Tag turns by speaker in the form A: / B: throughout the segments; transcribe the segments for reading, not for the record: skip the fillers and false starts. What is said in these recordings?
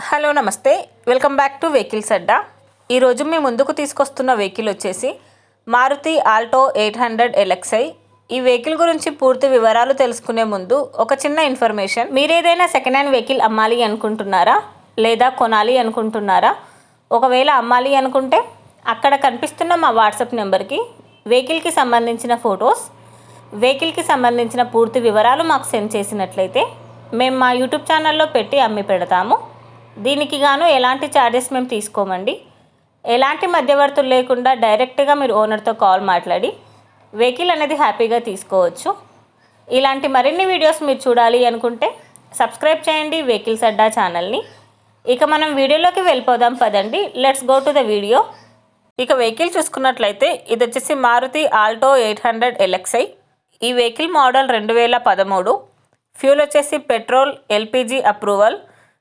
A: Hello నమస్తే, welcome back to vehicles అడ్డా. ఈరోజు మీ ముందుకు తీసుకొస్తున్న వెహికల్ వచ్చేసి మారుతి ఆల్టో 800 LXi. ఈ వెహికల్ గురించి పూర్తి వివరాలు తెలుసుకునే ముందు ఒక చిన్న ఇన్ఫర్మేషన్. మీరు ఏదైనా సెకండ్ హ్యాండ్ వెహికల్ అమ్మాలి అనుకుంటున్నారా లేదా కొనాలి అనుకుంటున్నారా? ఒకవేళ అమ్మాలి అనుకుంటే అక్కడ కనిపిస్తున్న మా వాట్సాప్ నెంబర్కి వెహికల్కి సంబంధించిన ఫొటోస్, వెహికల్కి సంబంధించిన పూర్తి వివరాలు మాకు సెండ్ చేసినట్లయితే మేము మా యూట్యూబ్ ఛానల్లో పెట్టి అమ్మి పెడతాము. దీనికి గాను ఎలాంటి ఛార్జెస్ మేము తీసుకోమండి. ఎలాంటి మధ్యవర్తులు లేకుండా డైరెక్ట్గా మీరు ఓనర్తో కాల్ మాట్లాడి వెహికల్ అనేది హ్యాపీగా తీసుకోవచ్చు. ఇలాంటి మరిన్ని వీడియోస్ మీరు చూడాలి అనుకుంటే సబ్స్క్రైబ్ చేయండి వెహికల్స్ అడ్డా ఛానల్ని. ఇక మనం వీడియోలోకి వెళ్ళిపోదాం పదండి. Let's go to the video. ఇక వెహికల్ చూసుకున్నట్లయితే ఇది వచ్చేసి మారుతి ఆల్టో 800 LXi. ఈ వెహికల్ మోడల్ 2013. ఫ్యూల్ వచ్చేసి petrol, LPG approval,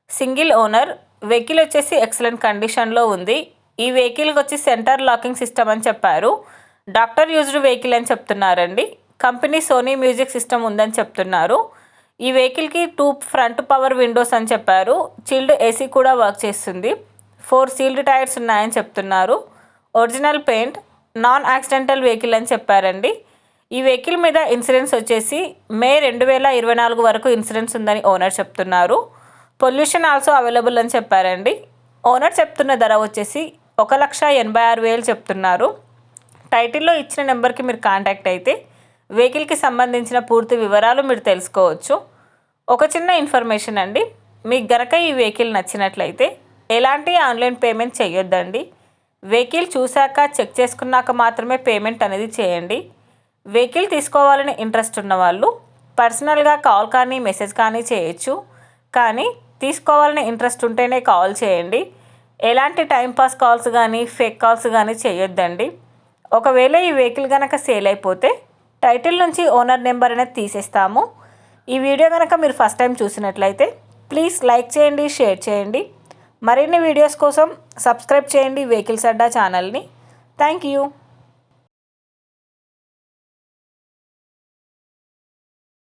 A: single owner. Vehicle వచ్చేసి ఎక్సలెంట్ కండిషన్లో ఉంది. ఈ వెహికల్కి వచ్చి సెంటర్ లాకింగ్ సిస్టమ్ అని చెప్పారు. డాక్టర్ యూజ్డ్ వెహికల్ అని చెప్తున్నారండి. కంపెనీ సోనీ మ్యూజిక్ సిస్టమ్ ఉందని చెప్తున్నారు. ఈ వెహికల్కి 2 ఫ్రంట్ పవర్ విండోస్ అని చెప్పారు. చిల్డ్ ఏసీ కూడా వర్క్ చేస్తుంది. 4 సీల్డ్ టైర్స్ ఉన్నాయని చెప్తున్నారు. Original paint, non accidental vehicle అని చెప్పారండి. ఈ వెహికల్ మీద ఇన్సూరెన్స్ వచ్చేసి మే 2024 వరకు ఇన్సూరెన్స్ ఉందని ఓనర్ చెప్తున్నారు. పొల్యూషన్ ఆల్సో అవైలబుల్ అని చెప్పారండి. ఓనర్ చెప్తున్న ధర వచ్చేసి 1,86,000 చెప్తున్నారు. టైటిల్లో ఇచ్చిన నెంబర్కి మీరు కాంటాక్ట్ అయితే వెహికల్కి సంబంధించిన పూర్తి వివరాలు మీరు తెలుసుకోవచ్చు. ఒక చిన్న ఇన్ఫర్మేషన్ అండి, మీకు గనక ఈ వెహికల్ నచ్చినట్లయితే ఎలాంటి ఆన్లైన్ పేమెంట్ చేయొద్దండి. వెహికల్ చూశాక చెక్ చేసుకున్నాక మాత్రమే పేమెంట్ అనేది చేయండి. వెహికల్ తీసుకోవాలని ఇంట్రెస్ట్ ఉన్న వాళ్ళు పర్సనల్గా కాల్ కానీ మెసేజ్ కానీ చేయొచ్చు. కానీ తీసుకోవాలని ఇంట్రెస్ట్ ఉంటేనే కాల్ చేయండి. ఎలాంటి టైంపాస్ కాల్స్ కానీ ఫేక్ కాల్స్ కానీ చేయొద్దండి. ఒకవేళ ఈ వెహికల్ కనుక సేల్ అయిపోతే టైటిల్ నుంచి ఓనర్ నెంబర్ అనేది తీసేస్తాము. ఈ వీడియో కనుక మీరు ఫస్ట్ టైం చూసినట్లయితే ప్లీజ్ లైక్ చేయండి, షేర్ చేయండి. మరిన్ని వీడియోస్ కోసం సబ్స్క్రైబ్ చేయండి వెహికల్స్ అడ్డా ఛానల్ని. Thank you.